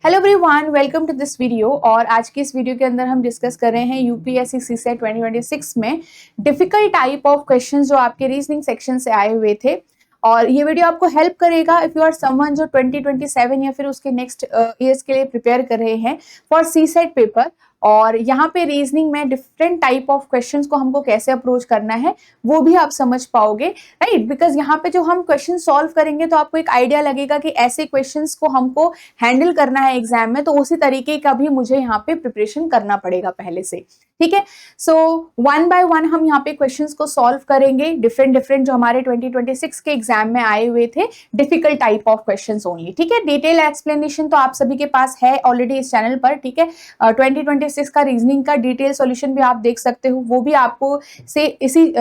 Hello everyone, welcome to this video. और आज की इस वीडियो के अंदर हम डिस्कस कर रहे हैं यूपीएससी सीसेट 2026 में डिफिकल्ट टाइप ऑफ क्वेश्चंस जो आपके रीजनिंग सेक्शन से आए हुए थे। और ये वीडियो आपको हेल्प करेगा इफ यू आर समवन जो 2027 या फिर उसके नेक्स्ट ईयर्स के लिए प्रिपेयर कर रहे हैं फॉर सीसेट पेपर। और यहाँ पे रीजनिंग में डिफरेंट टाइप ऑफ क्वेश्चंस को हमको कैसे अप्रोच करना है वो भी आप समझ पाओगे, राइट। बिकॉज यहाँ पे जो हम क्वेश्चन सॉल्व करेंगे तो आपको एक आइडिया लगेगा कि ऐसे क्वेश्चंस को हमको हैंडल करना है एग्जाम में, तो उसी तरीके का भी मुझे यहाँ पे प्रिपरेशन करना पड़ेगा पहले से। ठीक है, सो वन बाय वन हम यहाँ पे क्वेश्चंस को सॉल्व करेंगे, डिफरेंट जो हमारे 2026 के एग्जाम में आए हुए थे, difficult type of questions only. ठीक है, डिटेल एक्सप्लेनेशन तो आप सभी के पास है ऑलरेडी इस चैनल पर। ठीक है, 2026 का रीजनिंग का डिटेल सॉल्यूशन भी आप देख सकते हो, वो भी आपको से इसी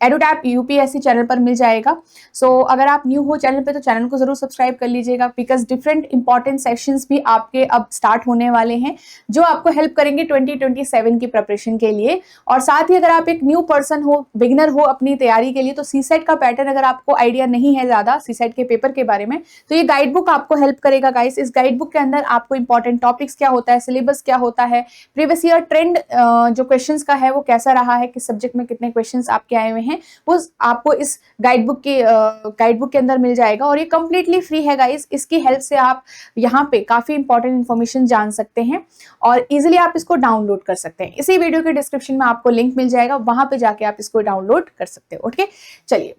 एडुटैप यूपीएससी चैनल पर मिल जाएगा। सो अगर आप न्यू हो चैनल पे तो चैनल को जरूर सब्सक्राइब कर लीजिएगा, बिकॉज डिफरेंट इंपॉर्टेंट सेशंस भी आपके अब स्टार्ट होने वाले हैं जो आपको हेल्प करेंगे 2027 की प्रिपरेशन के लिए। और साथ ही अगर आप एक न्यू पर्सन हो, बिगिनर हो अपनी तैयारी के लिए, तो सीसेट का पैटर्न अगर आपको आइडिया नहीं है ज्यादा सीसेट के पेपर के बारे में, तो ये गाइड बुक आपको हेल्प करेगा गाइस। इस गाइड बुक के अंदर आपको इंपॉर्टेंट टॉपिक्स क्या होता है, सिलेबस क्या होता है, प्रीवियस ईयर ट्रेंड जो क्वेश्चंस का है वो कैसा रहा है, किस सब्जेक्ट में कितने क्वेश्चंस आपके आए हुए हैं, वो आपको इस गाइड बुक के अंदर मिल जाएगा। और ये कंप्लीटली फ्री है गाइस, इसकी हेल्प से आप यहाँ पे काफी इंपॉर्टेंट इन्फॉर्मेशन जान सकते हैं और इजीली आप इसको डाउनलोड कर सकते हैं। इसी वीडियो के डिस्क्रिप्शन में आपको लिंक मिल जाएगा, वहां पे जाके आप इसको डाउनलोड कर सकते हो। ओके, चलिए।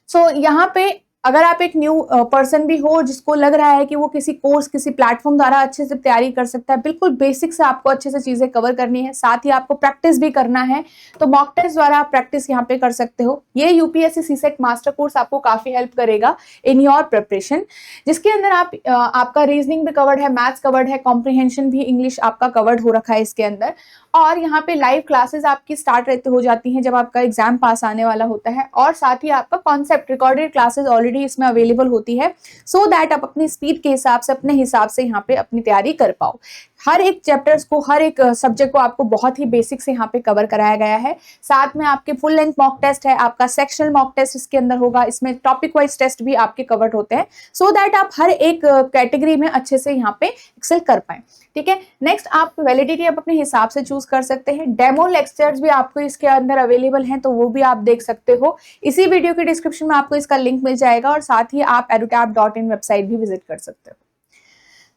सो यहाँ पे अगर आप एक न्यू पर्सन भी हो जिसको लग रहा है कि वो किसी कोर्स, किसी प्लेटफॉर्म द्वारा अच्छे से तैयारी कर सकता है, बिल्कुल बेसिक से आपको अच्छे से चीजें कवर करनी है, साथ ही आपको प्रैक्टिस भी करना है, तो मॉक टेस्ट द्वारा आप प्रैक्टिस यहाँ पे कर सकते हो। ये यूपीएससी सीसेट मास्टर कोर्स आपको काफी हेल्प करेगा इन योर प्रिपरेशन, जिसके अंदर आपका रीजनिंग भी कवर्ड है, मैथ्स कवर्ड है, कॉम्प्रिहेंशन भी इंग्लिश आपका कवर्ड हो रखा है इसके अंदर। और यहाँ पे लाइव क्लासेस आपकी स्टार्ट रहते हो जाती हैं जब आपका एग्जाम पास आने वाला होता है, और साथ ही आपका कॉन्सेप्ट रिकॉर्डेड क्लासेस ऑलरेडी इसमें अवेलेबल होती है, सो दैट आप अपनी स्पीड के हिसाब से, अपने हिसाब से यहाँ पे अपनी तैयारी कर पाओ। हर एक चैप्टर्स को, हर एक सब्जेक्ट को आपको बहुत ही बेसिक से यहाँ पे कवर कराया गया है। साथ में आपके फुल लेंथ मॉक टेस्ट है, आपका सेक्शनल मॉक टेस्ट इसके अंदर होगा, इसमें टॉपिक वाइज टेस्ट भी आपके कवर्ड होते हैं, सो दैट आप हर एक कैटेगरी में अच्छे से यहाँ पे एक्सेल कर पाए। ठीक है, नेक्स्ट आप वैलिडिटी आप अपने हिसाब से चूज कर सकते हैं। डेमो लेक्चर्स भी आपको इसके अंदर अवेलेबल हैं, तो वो भी आप देख सकते हो। इसी वीडियो के डिस्क्रिप्शन में आपको इसका लिंक मिल जाएगा, और साथ ही आप edutap.in वेबसाइट भी विजिट कर सकते हो।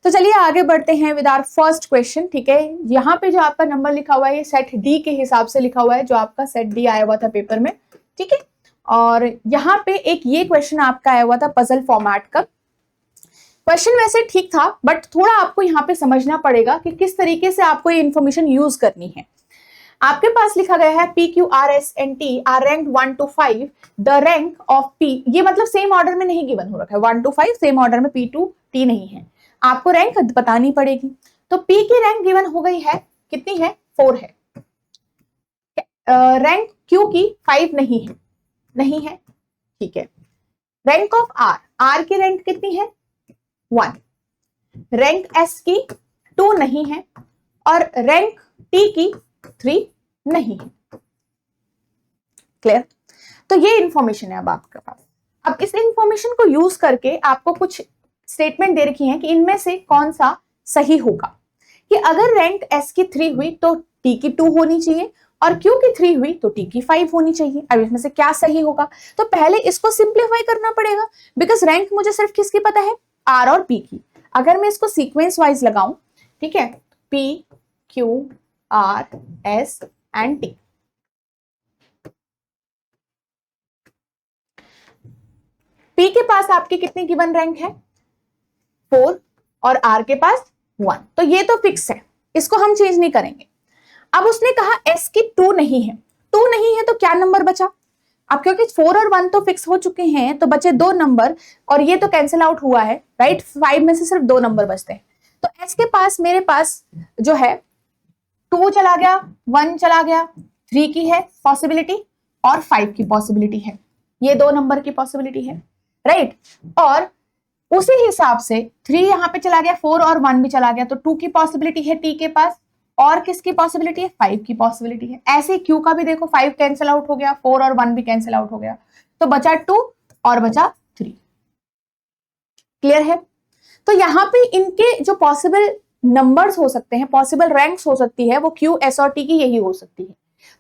तो चलिए आगे बढ़ते हैं विद आवर फर्स्ट क्वेश्चन। ठीक है, यहाँ पे जो आपका नंबर लिखा हुआ है ये सेट डी के हिसाब से लिखा हुआ है, जो आपका सेट डी आया हुआ था पेपर में। ठीक है, और यहाँ पे एक ये क्वेश्चन आपका आया हुआ था पजल फॉर्मेट का। क्वेश्चन वैसे ठीक था, बट थोड़ा आपको यहाँ पे समझना पड़ेगा कि किस तरीके से आपको ये इंफॉर्मेशन यूज करनी है। आपके पास लिखा गया है PQRSNT are ranked 1 to 5, the rank of P, ये मतलब सेम ऑर्डर में नहीं गिवन हो रखा है, 1 to 5 सेम ऑर्डर में, P to T नहीं है, आपको रैंक बतानी पड़ेगी। तो P की रैंक गिवन हो गई है, कितनी है, 4 है। रैंक Q की 5 नहीं है, ठीक है। रैंक ऑफ R की रैंक कितनी है, 1। रैंक S की 2 नहीं है, और रैंक T की 3 नहीं है। क्लियर? तो ये इंफॉर्मेशन है अब आपके पास। अब इस इंफॉर्मेशन को यूज करके आपको कुछ स्टेटमेंट दे रखी है कि इनमें से कौन सा सही होगा, कि अगर रैंक S की 3 हुई तो T की 2 होनी चाहिए, और Q की 3 हुई तो T की 5 होनी चाहिए। अब इसमें से क्या सही होगा, तो पहले इसको सिंप्लीफाई करना पड़ेगा, बिकॉज रैंक मुझे सिर्फ किसकी पता है, R और P की। अगर मैं इसको सीक्वेंस वाइज लगाऊं, ठीक है, P Q R S and T, P के पास आपकी कितनी गिवन रैंक है, 4, और R के पास 1, तो ये तो फिक्स है, इसको हम चेंज नहीं करेंगे। अब उसने कहा S की 2 नहीं है, 2 नहीं है तो क्या नंबर बचा, अब क्योंकि 4 और 1 तो फिक्स हो चुके हैं, तो बचे 2 नंबर, और ये तो कैंसिल आउट हुआ है, राइट। 5 में से सिर्फ 2 नंबर बचते हैं, तो S के पास, मेरे पास जो है 2 चला गया, 1 चला गया, 3 की है पॉसिबिलिटी, और 5 की पॉसिबिलिटी है, ये 2 नंबर की पॉसिबिलिटी है, राइट। और उसी हिसाब से 3 यहां पे चला गया, 4 और 1 भी चला गया, तो 2 की पॉसिबिलिटी है T के पास, और किसकी पॉसिबिलिटी है, 5 की पॉसिबिलिटी है। ऐसे Q का भी देखो, 5 कैंसिल आउट हो गया, 4 और 1 भी कैंसिल आउट हो गया, तो बचा 2 और बचा 3। क्लियर है? तो यहाँ पे इनके जो पॉसिबल नंबर्स हो सकते हैं, पॉसिबल रैंक्स हो सकती है, वो क्यू, एस और टी की यही हो सकती है।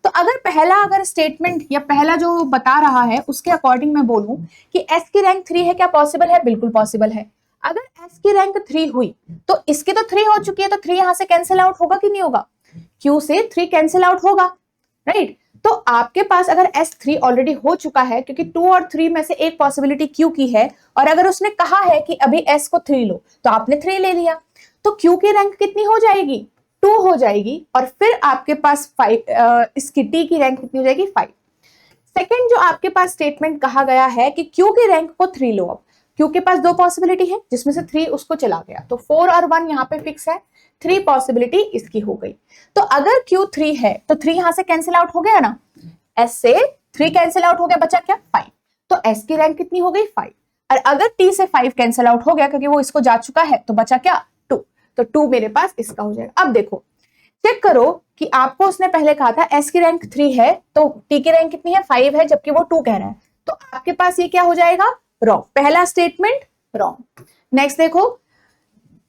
तो अगर स्टेटमेंट या पहला जो बता रहा है उसके अकॉर्डिंग मैं बोलूं कि एस की रैंक 3 है, क्या पॉसिबल है? बिल्कुल पॉसिबल है। अगर एस की रैंक 3 हुई तो इसकी तो 3 हो चुकी है, तो 3 यहां से कैंसिल आउट होगा कि नहीं होगा? क्यू से 3 कैंसिल आउट होगा, राइट? तो आपके पास अगर S3 ऑलरेडी हो चुका है, क्योंकि 2 और 3 में से एक पॉसिबिलिटी Q की है, और अगर उसने कहा है कि अभी S को 3 लो, तो आपने 3 ले लिया, तो Q की रैंक कितनी हो जाएगी? 2 हो जाएगी। और फिर आपके पास 5, इसकी T की रैंक कितनी हो जाएगी? 5। सेकेंड जो आपके पास स्टेटमेंट कहा गया है कि Q की रैंक को 3 लो। अब Q के पास 2 पॉसिबिलिटी है, जिसमें से 3 उसको चला गया, तो 4 और 1 यहाँ पे फिक्स है, 3 पॉसिबिलिटी इसकी हो गई। तो अगर Q 3 है तो 3 यहां से कैंसिल आउट हो गया ना, S से 3 कैंसिल आउट हो गया, बचा क्या? 5। तो S की रैंक कितनी हो गई? 5। और अगर T से 5 कैंसिल आउट हो गया क्योंकि वो इसको जा चुका है, तो बचा क्या? 2। तो 2 मेरे पास इसका हो जाएगा। अब देखो, चेक करो कि आपको उसने पहले कहा था S की रैंक 3 है, तो T की रैंक कितनी है? 5 है, जबकि वो 2 कह रहा है। तो आपके पास ये क्या हो जाएगा? रॉन्ग। पहला स्टेटमेंट रॉन्ग। नेक्स्ट देखो,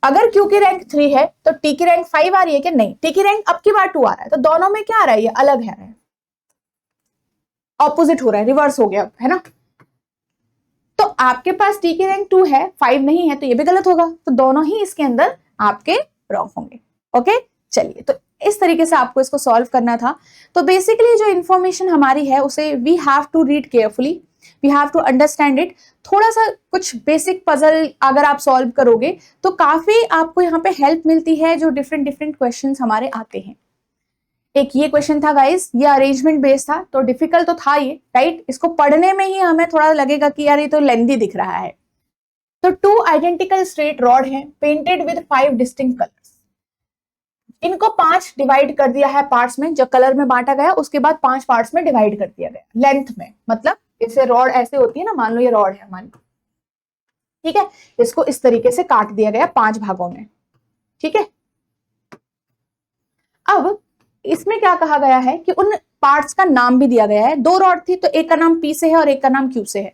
अगर Q की रैंक 3 है तो T की रैंक 5 आ रही है कि नहीं? T की रैंक अब की बार 2 आ रहा है, तो दोनों में क्या आ रहा है? ये अलग है, ऑपोजिट हो रहा है, रिवर्स हो गया, है ना? तो आपके पास T की रैंक 2 है, 5 नहीं है, तो ये भी गलत होगा। तो दोनों ही इसके अंदर आपके रॉन्ग होंगे। ओके, चलिए, तो इस तरीके से आपको इसको सॉल्व करना था। तो बेसिकली जो इंफॉर्मेशन हमारी है उसे we have to read carefully, we have to understand it. थोड़ा सा कुछ बेसिक पजल अगर आप सॉल्व करोगे तो काफी आपको यहाँ पे हेल्प मिलती है, जो डिफरेंट डिफरेंट क्वेश्चंस हमारे आते हैं। एक ये क्वेश्चन था गाइस, ये अरेंजमेंट बेस्ड था, तो डिफिकल्ट तो था ये, राइट? इसको पढ़ने में ही हमें थोड़ा लगेगा कि यार ये तो लेंथी दिख रहा है। तो 2 आइडेंटिकल स्ट्रेट रॉड हैं, पेंटेड विद 5 डिस्टिंक्ट कलर्स। इनको 5 डिवाइड कर दिया है पार्ट्स में, जो कलर में बांटा गया उसके बाद 5 पार्ट्स में डिवाइड कर दिया गया लेंथ में। मतलब इसे रॉड ऐसे होती है ना, मान लो ये रॉड है हमारी, ठीक है? इसको इस तरीके से काट दिया गया 5 भागों में, ठीक है? अब इसमें क्या कहा गया है कि उन पार्ट्स का नाम भी दिया गया है। 2 रॉड थी, तो एक का नाम P से है और एक का नाम Q से है।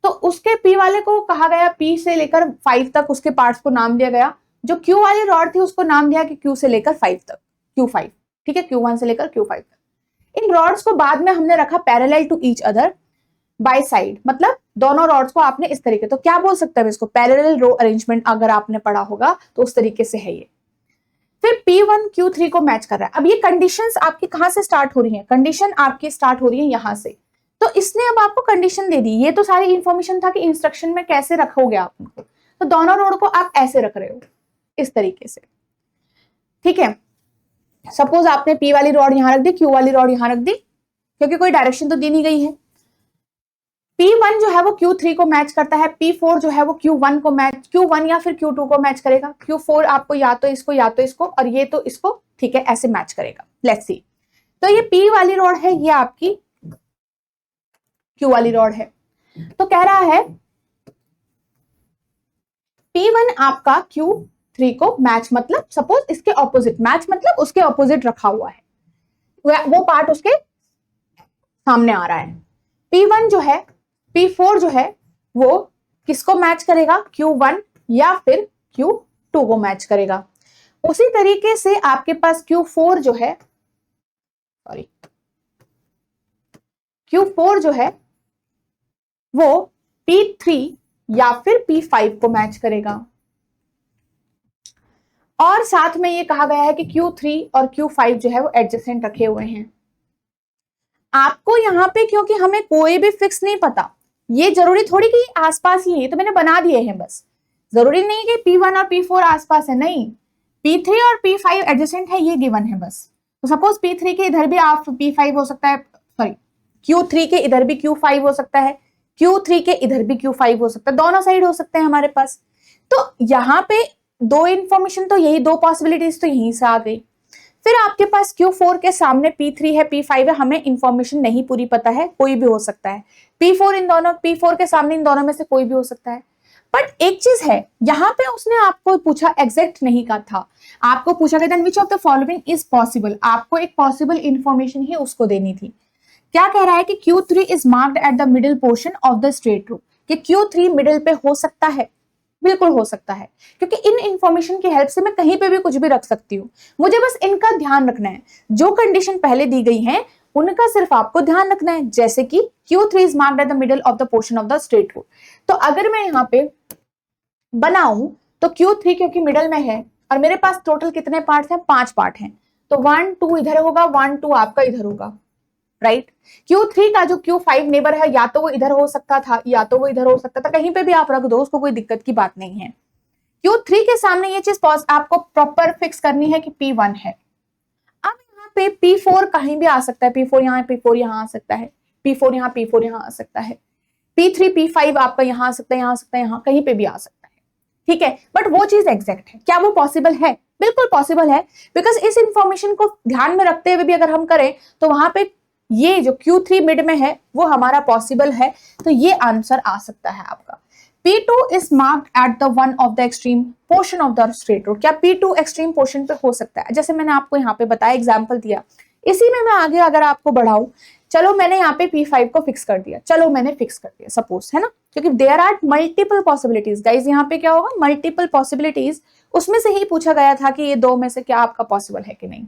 तो उसके P वाले को कहा गया P से लेकर 5 तक उसके पार्ट्स को नाम दिया गया। जो Q वाली रॉड थी उसको नाम दिया कि Q से लेकर 5 तक, Q5, ठीक है? Q1 से लेकर Q5 तक। इन रॉड्स को बाद में हमने रखा parallel to each other by side, मतलब दोनों रॉड्स को आपने इस तरीके, तो क्या बोल सकते हैं इसको? पैरेलल रो अरेंजमेंट अगर आपने पढ़ा होगा तो उस तरीके से है ये। फिर P1 Q3 को मैच कर रहा है। अब ये कंडीशंस आपकी कहां से स्टार्ट हो रही हैं? कंडीशन आपकी स्टार्ट हो रही है यहां से। तो इसने अब आपको कंडीशन दे दी। ये तो सारी इंफॉर्मेशन था कि इंस्ट्रक्शन में कैसे रखोगे आप उनको। तो दोनों रोड को आप ऐसे रख रहे हो, इस तरीके से, ठीक है? सपोज आपने P वाली रॉड यहां रख दी, Q वाली रॉड यहां रख दी, क्योंकि कोई डायरेक्शन तो दी नहीं गई है। P1 जो है वो Q3 को मैच करता है, P4 जो है वो Q1 को मैच, Q1 या फिर Q2 को मैच करेगा, Q4 आपको या तो इसको और ये तो इसको, ठीक है, ऐसे मैच करेगा। Let's see. तो ये P वाली रॉड है, ये आपकी Q वाली रॉड है। तो कह रहा है P1 आपका Q3 को मैच, मतलब सपोज इसके ऑपोजिट मैच, मतलब उसके ऑपोजिट रखा हुआ है, वो पार्ट उसके सामने आ रहा है। P1 जो है, P4 जो है वो किसको मैच करेगा? Q1 या फिर Q2 को मैच करेगा। उसी तरीके से आपके पास Q4 जो है, सॉरी, Q4 जो है वो P3 या फिर P5 को मैच करेगा। और साथ में ये कहा गया है कि Q3 और Q5 जो है वो एडजेसेंट रखे हुए हैं। आपको यहाँ पे, क्योंकि हमें कोई भी फिक्स नहीं पता, ये जरूरी थोड़ी कि आसपास ही है, तो मैंने बना दिए हैं बस। जरूरी नहीं कि P1 और P4 आसपास है, नहीं, P3 और P5 एडजेसेंट है, ये गिवन है बस। तो सपोज P3 के इधर भी आप P5 हो सकता है, सॉरी Q3 के इधर भी Q5 हो सकता है, Q3 के इधर भी Q5 हो सकता है, दोनों साइड हो सकते हैं हमारे पास। तो यहाँ पे 2 इंफॉर्मेशन, तो यही 2 पॉसिबिलिटीज तो यहीं से आ गई। फिर आपके पास Q4 के सामने P3 है, P5 है, हमें इंफॉर्मेशन नहीं पूरी पता है, कोई भी हो सकता है। P4 के सामने इन दोनों में से कोई भी हो सकता है। बट एक चीज है, यहाँ पे उसने आपको पूछा, एग्जैक्ट नहीं कहा था, आपको पूछा गया which of the following is possible, आपको एक पॉसिबल इंफॉर्मेशन ही उसको देनी थी। क्या कह रहा है कि Q3 is marked at the middle portion of the straight row, कि Q3 मिडिल पे हो सकता है, बिल्कुल हो सकता है, क्योंकि इन इंफॉर्मेशन की हेल्प से मैं कहीं पे भी कुछ भी रख सकती हूँ। मुझे बस इनका ध्यान रखना है, जो कंडीशन पहले दी गई है उनका सिर्फ आपको ध्यान रखना है। जैसे कि Q3 is marked at the middle of the portion of the straight route. तो अगर मैं यहाँ पे बनाऊं तो Q3 क्योंकि मिडल में है और मेरे पास टोटल कितने पार्ट हैं, 5 पार्ट हैं, तो 1 2 इधर होगा, 1 2 आपका इधर होगा, राइट। Q3 का जो Q5 नेबर है या तो वो इधर हो सकता था या तो वो इधर हो सकता था, कहीं पे भी आप रख दो, उसको कोई दिक्कत की बात नहीं है। Q3 के सामने ये चीज आपको प्रॉपर फिक्स करनी है कि P1 है। अब यहाँ पे P4 कहीं भी आ सकता है, P4 यहाँ, P4 यहाँ आ सकता है, P4 यहाँ, P4 यहाँ आ सकता है, P3 P5 आपका यहाँ आ सकता है, यहाँ आ सकता है, यहाँ कहीं पे भी आ सकता है, ठीक है। बट वो चीज एग्जैक्ट है क्या, वो पॉसिबल है? बिल्कुल पॉसिबल है, बिकॉज इस इंफॉर्मेशन को ध्यान में रखते हुए भी अगर हम करें तो वहां पे ये जो Q3 मिड में है वो हमारा पॉसिबल है, तो ये आंसर आ सकता है आपका। P2 is marked at the one of the extreme portion of the straight road। क्या P2 एक्सट्रीम पोर्शन पे हो सकता है? जैसे मैंने आपको यहाँ पे बताया, एग्जाम्पल दिया, इसी में मैं आगे अगर आपको बढ़ाऊं, चलो मैंने यहाँ पे P5 को फिक्स कर दिया, चलो मैंने फिक्स कर दिया सपोज, है ना, क्योंकि there are multiple possibilities guys, यहाँ पे क्या होगा, मल्टीपल पॉसिबिलिटीज, उसमें से ही पूछा गया था कि ये दो में से क्या आपका पॉसिबल है कि नहीं।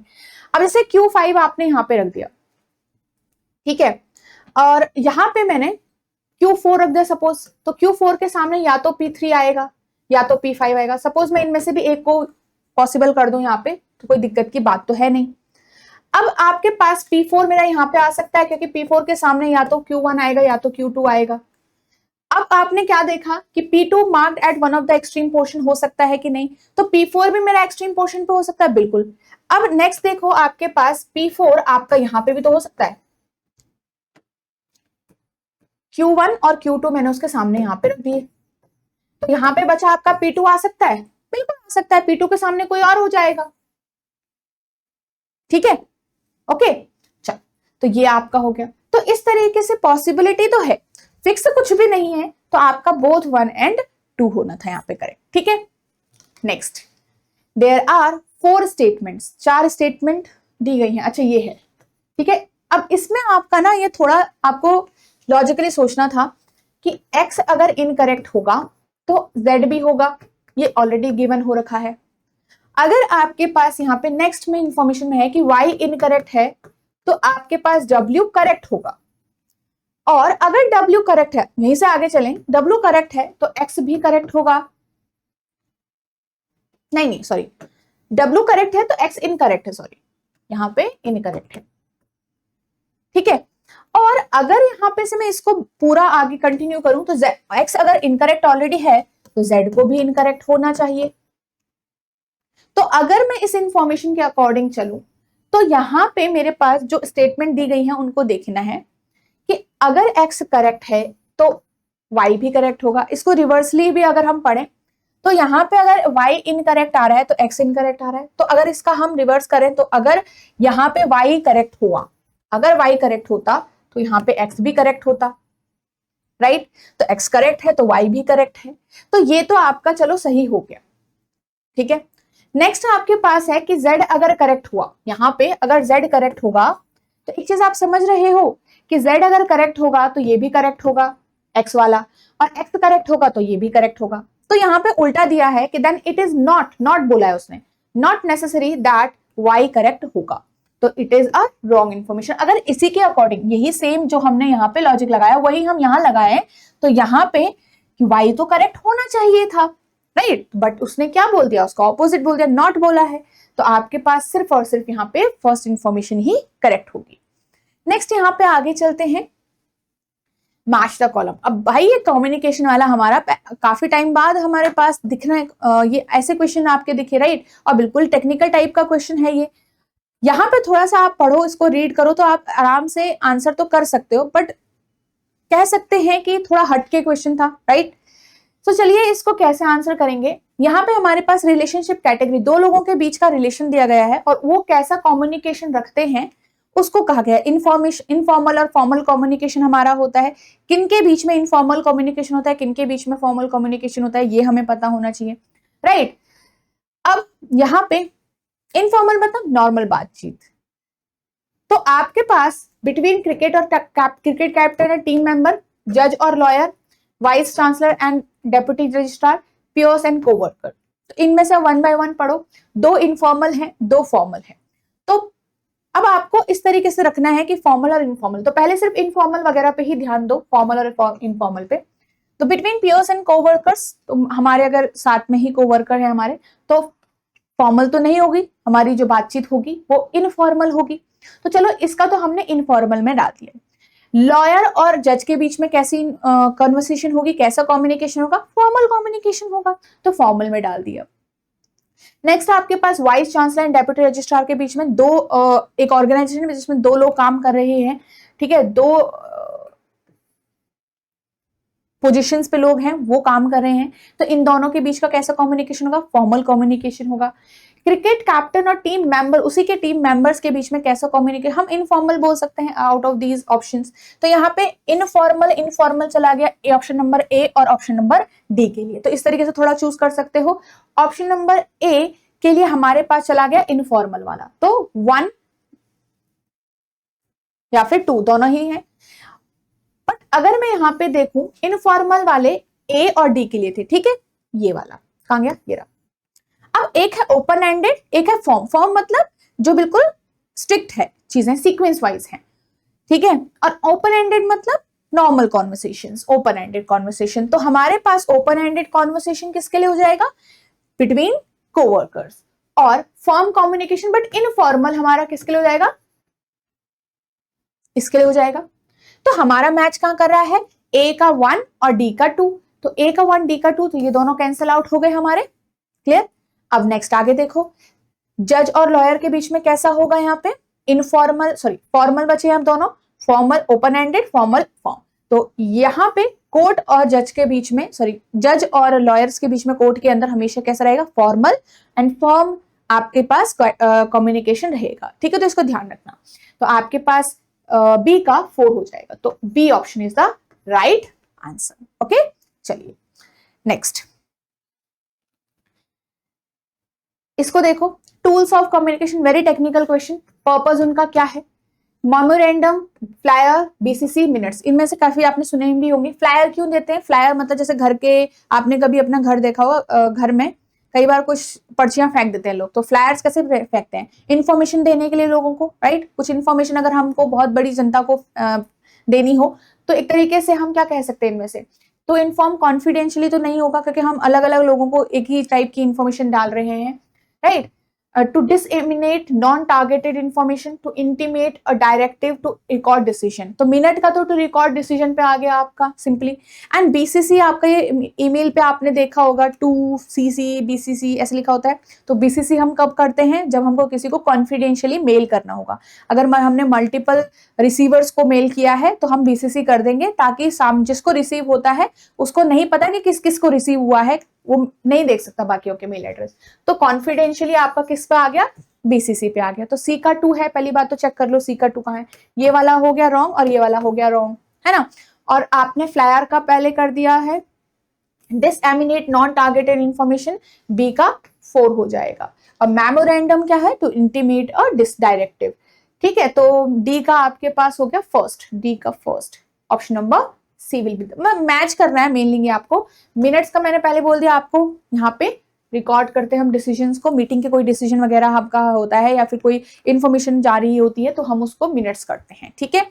अब इसे Q5 आपने यहाँ पे रख दिया, ठीक है, और यहाँ पे मैंने Q4 रख दिया सपोज, तो Q4 के सामने या तो P3 आएगा या तो P5 आएगा। सपोज मैं इनमें से भी एक को पॉसिबल कर दूं यहाँ पे, तो कोई दिक्कत की बात तो है नहीं। अब आपके पास P4 मेरा यहाँ पे आ सकता है, क्योंकि P4 के सामने या तो Q1 आएगा या तो Q2 आएगा। अब आपने क्या देखा कि P2 marked at one of the extreme portion हो सकता है कि नहीं, तो P4 भी मेरा एक्सट्रीम पोर्शन पे हो सकता है, बिल्कुल। अब नेक्स्ट देखो, आपके पास P4 आपका यहाँ पे भी तो हो सकता है, Q1 और Q2 मैंने उसके सामने यहाँ पे रख दिए, तो यहाँ पे बचा आपका P2 आ सकता है, बिल्कुल आ सकता है, P2 के सामने कोई और हो जाएगा, ठीक है, ओके। चल, तो ये आपका हो गया। तो इस तरीके से पॉसिबिलिटी तो है, फिक्स कुछ भी नहीं है, तो आपका बोथ 1 एंड 2 होना था यहाँ पे करेक्ट, ठीक है। Next, there are 4 statements, 4 statement दी गई हैं, अच्छा ये है, ठीक है। अब इसमें आपका ना ये थोड़ा आपको लॉजिकली सोचना था कि x अगर इनकरेक्ट होगा तो z भी होगा, ये ऑलरेडी गिवन हो रखा है। अगर आपके पास यहाँ पे नेक्स्ट में इंफॉर्मेशन में है कि y इनकरेक्ट है, तो आपके पास w करेक्ट होगा, और अगर w करेक्ट है, यहीं से आगे चलें, w करेक्ट है तो x भी करेक्ट होगा, नहीं सॉरी, w करेक्ट है तो x इनकरेक्ट है, सॉरी यहाँ पे इनकरेक्ट है, ठीक है। और अगर यहाँ पे से मैं इसको पूरा आगे कंटिन्यू करूं तो x अगर इनकरेक्ट ऑलरेडी है तो z को भी इनकरेक्ट होना चाहिए। तो अगर मैं इस इंफॉर्मेशन के अकॉर्डिंग चलूं तो यहाँ पे मेरे पास जो स्टेटमेंट दी गई है उनको देखना है कि अगर x करेक्ट है तो y भी करेक्ट होगा। इसको रिवर्सली भी अगर हम पढ़ें तो यहाँ पे अगर y इनकरेक्ट आ रहा है तो x इनकरेक्ट आ रहा है, तो अगर इसका हम रिवर्स करें तो अगर यहाँ पे y करेक्ट हुआ, अगर y करेक्ट होता तो यहाँ पे x भी करेक्ट होता, राइट। तो x करेक्ट है तो y भी करेक्ट है, तो ये तो आपका चलो सही हो गया, ठीक है। नेक्स्ट आपके पास है कि z अगर करेक्ट हुआ, यहाँ पे अगर z करेक्ट होगा तो एक चीज आप समझ रहे हो कि z अगर करेक्ट होगा तो ये भी करेक्ट होगा x वाला, और x करेक्ट होगा तो ये भी करेक्ट होगा। तो यहाँ पे उल्टा दिया है कि देन इट इज नॉट बोला है उसने, not necessary that y correct होगा, तो it is a wrong information. अगर इसी के अकॉर्डिंग यही सेम जो हमने यहाँ पे लॉजिक लगाया वही हम यहाँ लगाए तो यहाँ पे y तो करेक्ट होना चाहिए था, राइट, बट उसने क्या बोल दिया, उसका ऑपोजिट बोल दिया, नॉट बोला है, तो आपके पास सिर्फ और सिर्फ यहाँ पे फर्स्ट इंफॉर्मेशन ही करेक्ट होगी। नेक्स्ट यहाँ पे आगे चलते हैं, मैच द कॉलम। अब भाई ये कम्युनिकेशन वाला हमारा काफी टाइम बाद हमारे पास दिखना है, ये ऐसे क्वेश्चन आपके दिखे, राइट, और बिल्कुल टेक्निकल टाइप का क्वेश्चन है ये। यहाँ पे थोड़ा सा आप पढ़ो, इसको रीड करो तो आप आराम से आंसर तो कर सकते हो, बट कह सकते हैं कि थोड़ा हटके क्वेश्चन था, राइट। तो चलिए इसको कैसे आंसर करेंगे। यहाँ पे हमारे पास रिलेशनशिप कैटेगरी, दो लोगों के बीच का रिलेशन दिया गया है और वो कैसा कम्युनिकेशन रखते हैं उसको कहा गया है। इनफॉर्मल और फॉर्मल कम्युनिकेशन हमारा होता है, किनके बीच में इनफॉर्मल कम्युनिकेशन होता है, किनके बीच में फॉर्मल कम्युनिकेशन होता है, ये हमें पता होना चाहिए, राइट। अब यहाँ पे इनफॉर्मल मतलब नॉर्मल बातचीत, तो आपके पास बिटवीन क्रिकेट और cricket captain and team member, जज और lawyer, vice chancellor and deputy registrar, peers and coworker. तो इनमें से वन बाय वन पढ़ो, 2 इनफॉर्मल हैं, 2 फॉर्मल हैं। तो अब आपको इस तरीके से रखना है कि फॉर्मल और इनफॉर्मल, तो पहले सिर्फ इनफॉर्मल वगैरह पे ही ध्यान दो, फॉर्मल और इनफॉर्मल पे। तो बिटवीन पियर्स एंड कोवर्कर्स, तो हमारे अगर साथ में ही कोवर्कर है हमारे, तो फॉर्मल तो नहीं होगी, हमारी जो बातचीत होगी वो इनफॉर्मल होगी। तो चलो इसका तो हमने इनफॉर्मल में डाल दिया। लॉयर और जज के बीच में कैसी कन्वर्सेशन होगी, कैसा कम्युनिकेशन होगा, फॉर्मल कम्युनिकेशन होगा, तो फॉर्मल में डाल दिया। नेक्स्ट आपके पास vice chancellor and deputy registrar के बीच में एक ऑर्गेनाइजेशन में जिसमें 2 लोग काम कर रहे हैं, ठीक है, 2 पोजीशंस पे लोग हैं, वो काम कर रहे हैं, तो इन दोनों के बीच का कैसा कम्युनिकेशन होगा, फॉर्मल कम्युनिकेशन होगा। क्रिकेट कैप्टन और टीम मेंबर, उसी के टीम मेंबर्स के बीच में कैसा कम्युनिकेशन, हम इनफॉर्मल बोल सकते हैं आउट ऑफ दीज ऑप्शंस। तो यहाँ पे इनफॉर्मल चला गया ऑप्शन नंबर ए और ऑप्शन नंबर डी के लिए। तो इस तरीके से थोड़ा चूज कर सकते हो। ऑप्शन नंबर ए के लिए हमारे पास चला गया इनफॉर्मल वाला, तो 1 या फिर 2 दोनों ही है। बट अगर मैं यहाँ पे देखूं, इनफॉर्मल वाले ए और डी के लिए थे, ठीक है, ये वाला कहां गया, ये रहा। अब एक है ओपन एंडेड, एक है फॉर्म मतलब जो बिल्कुल स्ट्रिक्ट है, चीजें सीक्वेंस वाइज हैं, ठीक है, और ओपन एंडेड मतलब normal conversations, open ended conversation. तो हमारे पास ओपन एंडेड कॉन्वर्सेशन किसके लिए हो जाएगा, बिटवीन कोवर्कर्स, और फॉर्म कम्युनिकेशन बट इनफॉर्मल हमारा किसके लिए हो जाएगा, इसके लिए हो जाएगा। तो हमारा मैच कहां कर रहा है, ए का 1 और डी का 2, तो ए का 1 डी का 2, तो ये दोनों कैंसिल आउट हो गए हमारे, क्लियर। अब नेक्स्ट आगे देखो, जज और लॉयर के बीच में कैसा होगा, यहाँ पे फॉर्मल बचे हम दोनों, formal open ended, formal form. तो यहाँ पे कोर्ट और जज के बीच में, जज और लॉयर्स के बीच में कोर्ट के अंदर हमेशा कैसा रहेगा, फॉर्मल एंड फॉर्म आपके पास कम्युनिकेशन रहेगा, ठीक है। तो इसको ध्यान रखना। तो आपके पास बी का 4 हो जाएगा, तो B option is the right answer. Okay, चलिए नेक्स्ट इसको देखो, tools of communication, very technical question. Purpose उनका क्या है, मेमोरेंडम, फ्लायर, बीसीसी, मिनट्स, इनमें से काफी आपने सुने भी होंगे। फ्लायर क्यों देते हैं, फ्लायर मतलब जैसे घर के, आपने कभी अपना घर देखा होगा, घर में कई बार कुछ पर्चियां फेंक देते हैं लोग, तो फ्लायर्स कैसे फेंकते हैं, इन्फॉर्मेशन देने के लिए लोगों को, राइट। कुछ इन्फॉर्मेशन अगर हमको बहुत बड़ी जनता को देनी हो, तो एक तरीके से हम क्या कह सकते हैं इनमें से, तो इन्फॉर्म कॉन्फिडेंशियली तो नहीं होगा, क्योंकि हम अलग अलग लोगों को एक ही टाइप की इन्फॉर्मेशन डाल रहे हैं, right. To disseminate non-targeted information, to intimate a directive, to record decision। तो मिनट का तो to record decision पे आ गया आपका सिंपली। एंड बीसीसी आपका ये ईमेल पे आपने देखा होगा, टू सीसी बीसीसी ऐसे लिखा होता है। तो बीसीसी हम कब करते हैं, जब हमको किसी को कॉन्फिडेंशियली मेल करना होगा। अगर हमने मल्टीपल रिसीवर्स को मेल किया है तो हम बीसीसी कर देंगे, ताकि जिसको रिसीव होता है उसको नहीं पता कि किस किस को रिसीव हुआ है, वो नहीं देख सकता बाकियों के मेल एड्रेस। तो कॉन्फिडेंशियली आपका किस पे आ गया, बीसीसी पे आ गया। तो सी का 2 है, पहली बात तो चेक कर लो सी का 2 कहां है, ये वाला हो गया रॉन्ग और ये वाला हो गया रॉन्ग, है ना। और आपने फ्लायर का पहले कर दिया है डिसएमिनेट नॉन टारगेटेड इंफॉर्मेशन, बी का 4 हो जाएगा। और मेमोरेंडम क्या है, टू इंटीमेट और डिसडायरेक्टिव, ठीक है। तो डी का आपके पास हो गया फर्स्ट, डी का first, option number C will be. Match करना है मेनली आपको। मिनट्स का मैंने पहले बोल दिया आपको, यहाँ पे रिकॉर्ड करते हैं हम डिसीजंस को, मीटिंग के कोई डिसीजन वगैरह आपका होता है या फिर कोई इन्फॉर्मेशन जा रही होती है तो हम उसको मिनट्स करते हैं, ठीक है।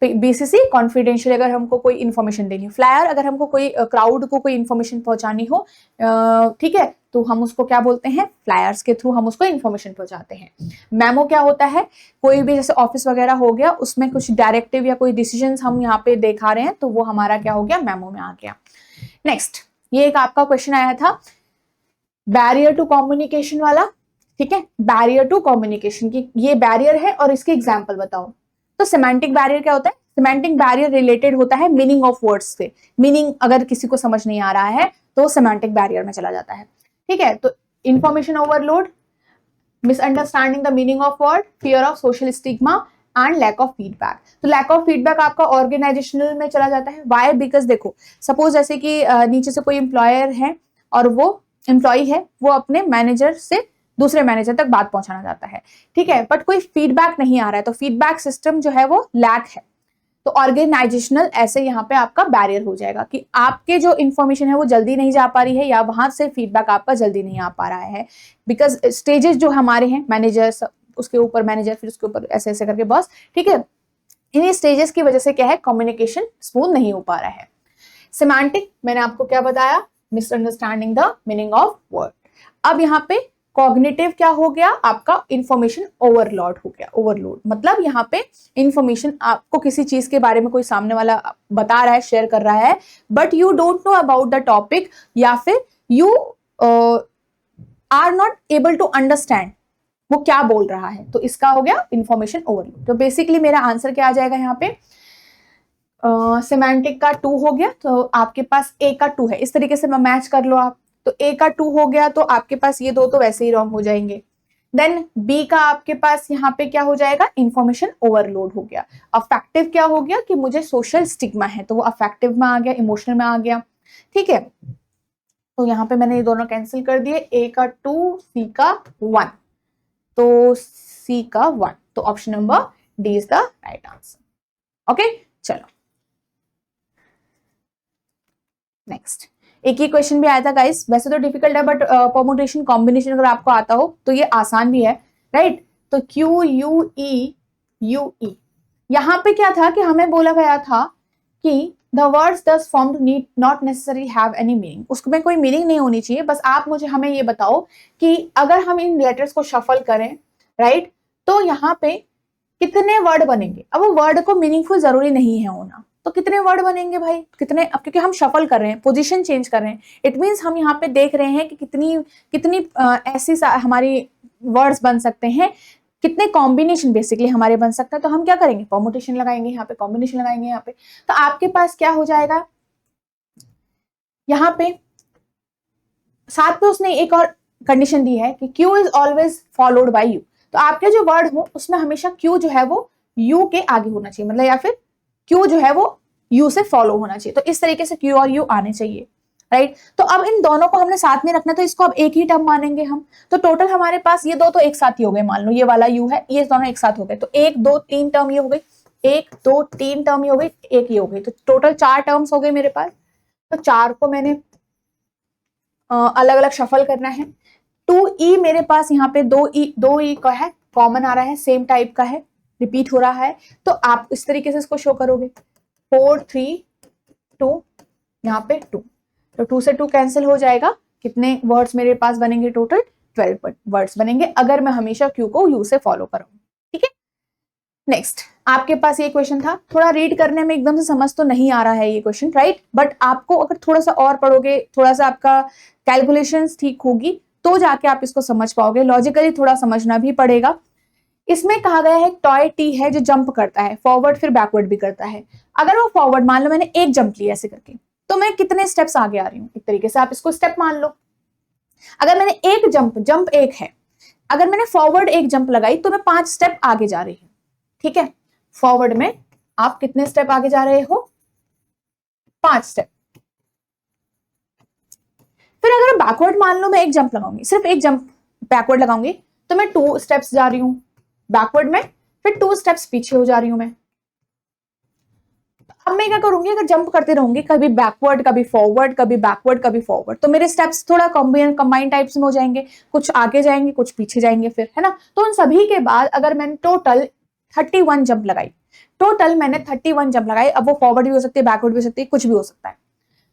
बीसीसी कॉन्फिडेंशियल, अगर हमको कोई इन्फॉर्मेशन देनी हो। फ्लायर अगर हमको कोई क्राउड को कोई इन्फॉर्मेशन पहुंचानी हो, ठीक है, तो हम उसको क्या बोलते हैं, फ्लायर्स के थ्रू हम उसको इन्फॉर्मेशन पहुंचाते हैं। मेमो क्या होता है, कोई भी जैसे ऑफिस वगैरह हो गया, उसमें कुछ डायरेक्टिव या कोई डिसीजन हम यहाँ पे दिखा रहे हैं, तो वो हमारा क्या हो गया, मेमो में आ गया। नेक्स्ट, ये एक आपका क्वेश्चन आया था बैरियर टू कम्युनिकेशन वाला, ठीक है। बैरियर टू कम्युनिकेशन की ये बैरियर है और इसके एग्जाम्पल बताओ। तो सेमेंटिक बैरियर क्या होता है, सेमेंटिक बैरियर रिलेटेड होता है मीनिंग ऑफ वर्ड्स से। मीनिंग अगर किसी को समझ नहीं आ रहा है तो सेमेंटिक बैरियर में चला जाता है, ठीक है। तो information overload, misunderstanding the meaning of word, fear of social stigma and lack of feedback. तो लैक ऑफ फीडबैक आपका ऑर्गेनाइजेशनल में चला जाता है। वाई, बिकॉज देखो सपोज जैसे कि नीचे से कोई एम्प्लॉयर है और वो एम्प्लॉय है, वो अपने मैनेजर से दूसरे मैनेजर तक बात पहुंचाना चाहता है, ठीक है, बट कोई फीडबैक नहीं आ रहा है, तो फीडबैक सिस्टम जो है वो लैक है। तो ऑर्गेनाइजेशनल ऐसे यहाँ पे आपका बैरियर हो जाएगा कि आपके जो इन्फॉर्मेशन है वो जल्दी नहीं जा पा रही है या वहां से फीडबैक आपका जल्दी नहीं आ पा रहा है, बिकॉज स्टेजेस जो हमारे हैं, मैनेजर, उसके ऊपर मैनेजर, फिर उसके ऊपर ऐसे ऐसे करके बॉस, ठीक है, इन्हीं स्टेजेस की वजह से क्या है, कम्युनिकेशन स्मूथ नहीं हो पा रहा है। सेमांटिक मैंने आपको क्या बताया, misunderstanding the meaning of word. अब यहाँ पे कॉग्निटिव क्या हो गया, आपका इंफॉर्मेशन ओवरलोड हो गया। ओवरलोड मतलब यहाँ पे इंफॉर्मेशन, आपको किसी चीज के बारे में कोई सामने वाला बता रहा है, शेयर कर रहा है, but you don't know about the topic, या फिर you are not able to understand वो क्या बोल रहा है, तो इसका हो गया इंफॉर्मेशन ओवरलोड। तो बेसिकली मेरा आंसर क्या आ जाएगा यहाँ पे, सेमांटिक का 2 हो गया, तो आपके पास ए का 2 है, इस तरीके से मैच कर लो आप, तो ए का 2 हो गया, तो आपके पास ये दो तो वैसे ही रॉन्ग हो जाएंगे। देन बी का आपके पास यहाँ पे क्या हो जाएगा, इंफॉर्मेशन ओवरलोड हो गया। अफेक्टिव क्या हो गया कि मुझे सोशल स्टिग्मा है, तो वो अफेक्टिव में आ गया, इमोशनल में आ गया, ठीक है। तो यहाँ पे मैंने ये दोनों कैंसिल कर दिए, ए का 2, सी का 1, तो सी का 1, तो option number D is the right answer. Okay, चलो नेक्स्ट। एक ही क्वेश्चन भी आया था गाइस, वैसे तो डिफिकल्ट है, बट परमुटेशन कॉम्बिनेशन अगर आपको आता हो तो ये आसान भी है, राइट। तो क्यू यू ई यू ई, यहां पे क्या था कि हमें बोला गया था कि द वर्ड्स दस formed need not necessary have any meaning, उसमें कोई मीनिंग नहीं होनी चाहिए, बस आप मुझे हमें ये बताओ कि अगर हम इन लेटर्स को शफल करें, राइट, तो यहाँ पे कितने वर्ड बनेंगे। अब वो वर्ड को मीनिंगफुल जरूरी नहीं है होना, तो कितने वर्ड बनेंगे भाई, कितने, अब क्योंकि हम शफल कर रहे हैं, पोजीशन चेंज कर रहे हैं, इट मींस हम यहाँ पे देख रहे हैं कि कितनी कितनी ऐसी हमारी वर्ड्स बन सकते हैं, कितने कॉम्बिनेशन बेसिकली हमारे बन सकते हैं, तो हम क्या करेंगे, परमुटेशन लगाएंगे यहाँ पे, कॉम्बिनेशन लगाएंगे यहाँ पे। तो आपके पास क्या हो जाएगा, यहाँ पे साथ में उसने एक और कंडीशन दी है कि Q is always followed by you, तो आपके जो वर्ड हो उसमें हमेशा क्यू जो है वो यू के आगे होना चाहिए, मतलब या फिर क्यू जो है वो यू से फॉलो होना चाहिए, तो इस तरीके से क्यू और यू आने चाहिए, राइट। तो अब इन दोनों को हमने साथ में रखना, तो इसको अब एक ही टर्म मानेंगे हम, तो टोटल हमारे पास ये दो तो एक साथ ही हो गए, मान लो ये वाला यू है, ये दोनों एक साथ हो गए, तो 1 2 3 टर्म ये हो गई, 1 2 3 टर्म ये हो गई, एक ये हो गई, तो टोटल 4 टर्म्स हो गए मेरे पास। तो 4 को मैंने अलग अलग शफल करना है। 2E मेरे पास यहाँ पे 2E का है, कॉमन आ रहा है, सेम टाइप का है, रिपीट हो रहा है, तो आप इस तरीके से इसको शो करोगे, 4 3 2, यहाँ पे 2, तो 2 से 2 कैंसिल हो जाएगा, कितने वर्ड्स मेरे पास बनेंगे, टोटल 12 वर्ड्स बनेंगे, अगर मैं हमेशा क्यू को यू से फॉलो करूँ, ठीक है। नेक्स्ट आपके पास ये क्वेश्चन था, थोड़ा रीड करने में एकदम से समझ तो नहीं आ रहा है ये क्वेश्चन, राइट, बट आपको अगर थोड़ा सा और पढ़ोगे, थोड़ा सा आपका कैलकुलेशंस ठीक होगी, तो जाके आप इसको समझ पाओगे, लॉजिकली थोड़ा समझना भी पड़ेगा। इसमें कहा गया है टॉय टी है जो जंप करता है, फॉरवर्ड फिर बैकवर्ड भी करता है। अगर वो फॉरवर्ड, मान लो मैंने एक जंप लिया ऐसे करके, तो मैं कितने स्टेप्स आगे आ रही हूँ, एक तरीके से आप इसको स्टेप मान लो। अगर मैंने एक जंप एक है, अगर मैंने फॉरवर्ड एक जंप लगाई तो मैं 5 स्टेप आगे जा रही हूँ, ठीक है। फॉरवर्ड में आप कितने स्टेप आगे जा रहे हो, 5 स्टेप। फिर अगर बैकवर्ड मान लो मैं एक जंप लगाऊंगी, सिर्फ एक जंप बैकवर्ड लगाऊंगी, तो मैं 2 स्टेप्स जा रही हूं बैकवर्ड में, फिर 2 स्टेप्स पीछे हो जा रही हूं मैं। अब मैं क्या करूंगी, अगर जंप करते रहूंगी, कभी बैकवर्ड कभी फॉरवर्ड, कभी बैकवर्ड कभी फॉरवर्ड, तो मेरे स्टेप्स थोड़ा कंबाइन टाइप्स में हो जाएंगे, कुछ आगे जाएंगे कुछ पीछे जाएंगे, फिर है ना। तो उन सभी के बाद अगर मैंने टोटल 31 जंप लगाई, टोटल मैंने 31 जंप लगाई, अब वो फॉरवर्ड भी हो सकती है, बैकवर्ड भी हो सकती है, कुछ भी हो सकता है।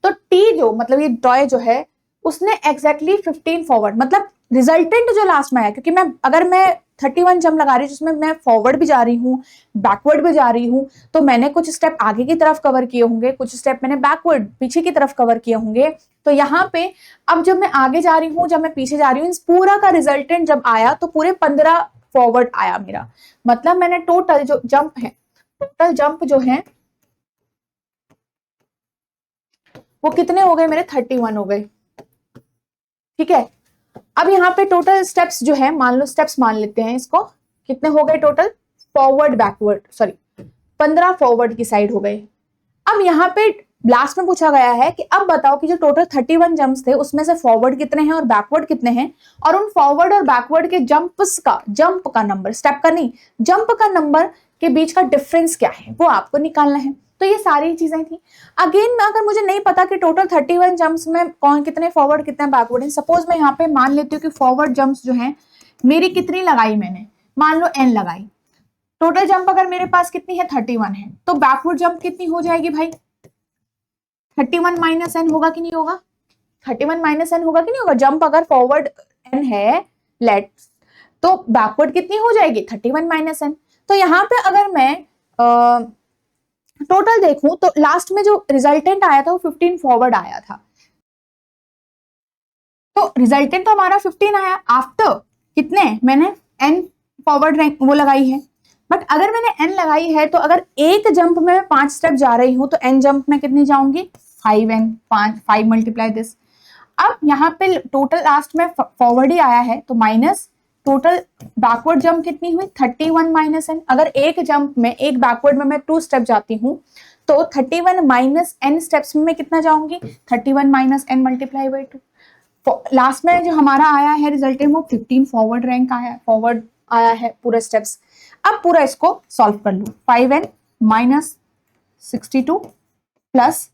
तो टी जो मतलब ये टॉय जो है उसने एग्जैक्टली 15 फॉरवर्ड, मतलब रिजल्टेंट जो लास्ट में है, क्योंकि अगर मैं 31 जंप लगा रही हूँ जिसमें मैं फॉरवर्ड भी जा रही हूँ बैकवर्ड भी जा रही हूँ, तो मैंने कुछ स्टेप आगे की तरफ कवर किए होंगे, कुछ स्टेप मैंने बैकवर्ड पीछे की तरफ कवर किए होंगे। तो यहाँ पे अब जब मैं आगे जा रही हूँ जब मैं पीछे जा रही हूँ, इस पूरा का रिजल्टेंट जब आया तो पूरे 15 फॉरवर्ड आया मेरा, मतलब मैंने टोटल जो जंप है, टोटल जंप जो है वो कितने हो गए मेरे, 31 हो गए, ठीक है। अब यहाँ पे टोटल स्टेप्स जो है, मान लो स्टेप्स मान लेते हैं इसको, कितने हो गए total, forward backward, sorry 15 forward की साइड हो गए। अब यहाँ पे लास्ट में पूछा गया है कि अब बताओ कि जो टोटल 31 जंप्स थे उसमें से फॉरवर्ड कितने हैं और बैकवर्ड कितने हैं, और उन फॉरवर्ड और बैकवर्ड के जंप का नंबर, स्टेप का नहीं, जंप का नंबर के बीच का डिफरेंस क्या है वो आपको निकालना है। तो ये सारी चीजें थी। अगेन अगर मुझे नहीं पता कि टोटल 31 जंप्स में कौन कितने फॉरवर्ड कितने बैकवर्ड है, सपोज मैं यहाँ पे मान लेती हूँ कि फॉरवर्ड जंप्स जो है मेरी कितनी लगाई मैंने, मान लो n लगाई, टोटल जंप अगर मेरे पास कितनी है 31 है, तो बैकवर्ड जंप कितनी हो जाएगी भाई 31 माइनस n होगा कि नहीं होगा, 31 माइनस n होगा कि नहीं होगा। जंप अगर फॉरवर्ड n है लेट्स, तो बैकवर्ड कितनी हो जाएगी 31 माइनस n। तो यहाँ पे अगर मैं टोटल देखूं तो लास्ट में जो रिजल्टेंट आया था वो 15 फॉरवर्ड आया था, तो रिजल्टेंट तो हमारा 15 आया आफ्टर कितने मैंने n फॉरवर्ड रैंक वो लगाई है। बट अगर मैंने n लगाई है तो अगर एक जंप में 5 स्टेप जा रही हूं तो n जंप में कितनी जाऊंगी 5n, 5 मल्टीप्लाई दिस। अब यहाँ पे टोटल लास्ट में फॉरवर्ड ही आया है तो माइनस टोटल बैकवर्ड जंप कितनी हुई 31 माइनस n। अगर एक जंप में एक बैकवर्ड में मैं 2 स्टेप जाती हूँ तो 31 माइनस n स्टेप्स में मैं कितना जाऊंगी 31 minus n multiply by 2। Last में जो हमारा आया है रिजल्टेंट वो 15 फॉरवर्ड रैंक आया, फॉरवर्ड आया है पूरे स्टेप्स। अब पूरा इसको सॉल्व कर लूं, 5n minus 62 plus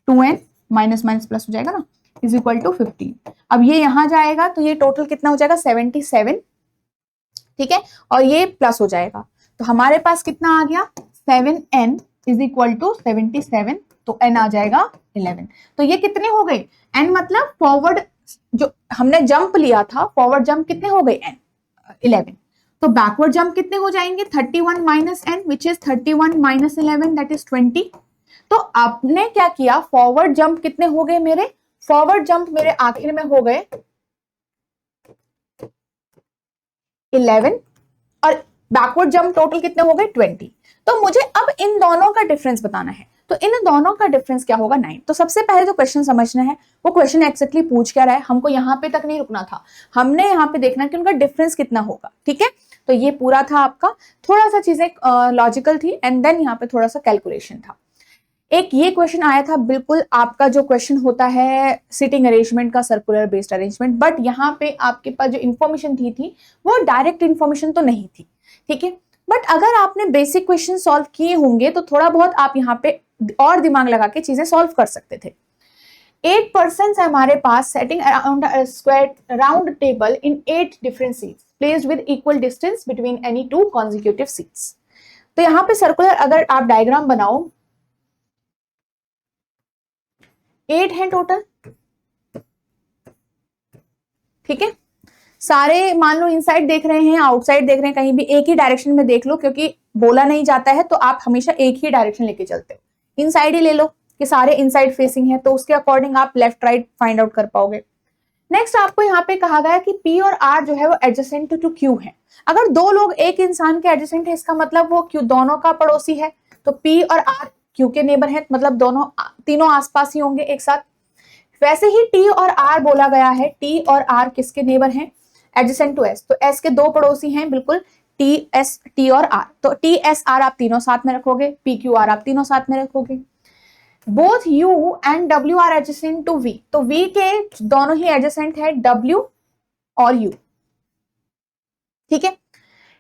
2n minus minus plus हो जाएगा ना इज इक्वल टू 15। अब ये यहां जाएगा तो ये टोटल कितना हो जाएगा 77, ठीक है, और ये प्लस हो जाएगा तो हमारे पास कितना आ गया 7n इज इक्वल टू 77, तो n आ जाएगा 11। तो ये कितने हो गए n, मतलब फॉरवर्ड जो हमने जंप लिया था फॉरवर्ड जंप कितने हो गए n 11, तो बैकवर्ड जंप कितने हो जाएंगे 31 minus n which is 31 minus 11 that is 20। तो आपने क्या किया फॉरवर्ड जंप कितने हो गए मेरे, फॉरवर्ड जंप मेरे आखिर में हो गए 11 और बैकवर्ड जंप टोटल कितने हो गए 20। तो मुझे अब इन दोनों का डिफरेंस बताना है, तो इन दोनों का डिफरेंस क्या होगा 9। तो सबसे पहले जो क्वेश्चन समझना है वो क्वेश्चन एक्जेक्टली पूछ क्या रहा है, हमको यहाँ पे तक नहीं रुकना था, हमने यहाँ पे देखना कि उनका डिफरेंस कितना होगा, ठीक है। तो ये पूरा था आपका, थोड़ा सा चीजें लॉजिकल थी एंड देन यहाँ पे थोड़ा सा कैलकुलेशन था। एक ये क्वेश्चन आया था बिल्कुल आपका जो क्वेश्चन होता है सिटिंग अरेंजमेंट का, सर्कुलर बेस्ड अरेंजमेंट, बट यहाँ पे आपके पास जो इन्फॉर्मेशन थी वो डायरेक्ट इन्फॉर्मेशन तो नहीं थी, ठीक है। बट अगर आपने बेसिक क्वेश्चन सॉल्व किए होंगे तो थोड़ा बहुत आप यहाँ पे और दिमाग लगा के चीजें सॉल्व कर सकते थे। 8 पर्सन्स है हमारे पास setting around square round table in 8 different seats placed with equal distance between any 2 consecutive seats. तो यहाँ पे सर्कुलर अगर आप डायग्राम बनाओ 8 है टोटल, ठीक है। सारे मान लो इनसाइड देख रहे हैं आउटसाइड देख रहे हैं, कहीं भी एक ही डायरेक्शन में देख लो क्योंकि बोला नहीं जाता है तो आप हमेशा एक ही डायरेक्शन लेके चलते हो। इनसाइड ही ले लो कि सारे इनसाइड फेसिंग है तो उसके अकॉर्डिंग आप लेफ्ट राइट फाइंड आउट कर पाओगे। नेक्स्ट आपको यहाँ पे कहा गया कि P और R जो है वो एडजेसेंट टू Q है। अगर दो लोग एक इंसान के एडजेसेंट है इसका मतलब वो Q दोनों का पड़ोसी है, तो P और R Q के नेबर है, मतलब दोनों तीनों आसपास ही होंगे एक साथ। वैसे ही T और R बोला गया है, T और R किसके नेबर हैं एडजेसेंट टू S, तो S के दो पड़ोसी हैं बिल्कुल T और R, तो T S R आप तीनों साथ में रखोगे, P Q R आप तीनों साथ में रखोगे। Both U and W are adjacent to V, तो V के दोनों ही एडजेसेंट है W और U, ठीक है।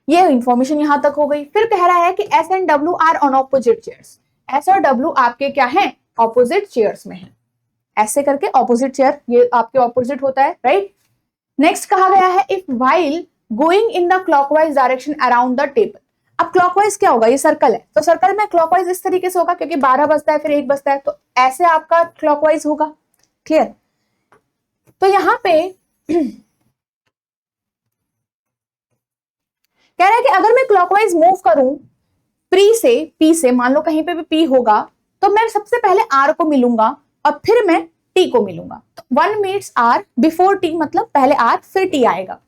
ये इंफॉर्मेशन यहां तक हो गई। फिर कह रहा है कि S and W are on opposite chairs, S और W आपके क्या हैं ऑपोजिट चेयर्स में है, ऐसे करके ऑपोजिट चेयर ये आपके ऑपोजिट होता है, राइट। नेक्स्ट कहा गया है if while going in the clockwise direction around the table. अब क्लॉकवाइज क्या होगा, ये सर्कल है तो सर्कल में क्लॉकवाइज इस तरीके से होगा क्योंकि 12 बजता है फिर 1 बजता है, तो ऐसे आपका क्लॉकवाइज होगा, क्लियर। तो यहां पे कह रहा है कि अगर मैं क्लॉकवाइज मूव करूं पी से मान लो कहीं पे भी P होगा तो मैं सबसे पहले R को मिलूंगा और फिर मैं T को मिलूंगा, तो 1 मीट्स R बिफोर T, मतलब पहले R फिर T आएगा।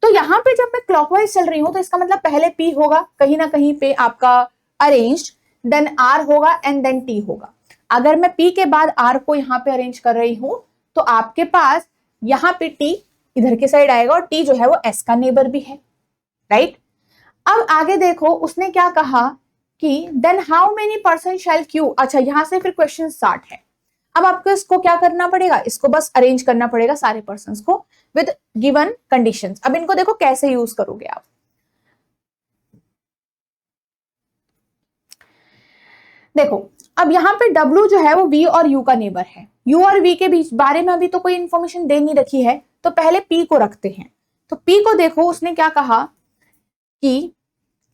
तो यहाँ पे जब मैं क्लॉकवाइज चल रही हूं तो इसका मतलब पहले P होगा कहीं ना कहीं पे आपका अरेंज्ड, देन R होगा एंड देन T होगा। अगर मैं P के बाद R को यहाँ पे अरेंज कर रही हूं तो आपके पास यहाँ पे T इधर के साइड आएगा और T जो है वो S का नेबर भी है, राइट। अब आगे देखो उसने क्या कहा कि then how many person shall Q, अच्छा यहां से फिर क्वेश्चन स्टार्ट है। अब आपको इसको क्या करना पड़ेगा, इसको बस अरेंज करना पड़ेगा सारे पर्सन्स को विद गिवन कंडीशंस। अब इनको देखो कैसे यूज करोगे आप। देखो अब यहाँ पे W जो है वो V और U का नेबर है, U और V के बीच बारे में अभी तो कोई इंफॉर्मेशन दे नहीं रखी है, तो पहले P को रखते हैं। तो P को देखो उसने क्या कहा कि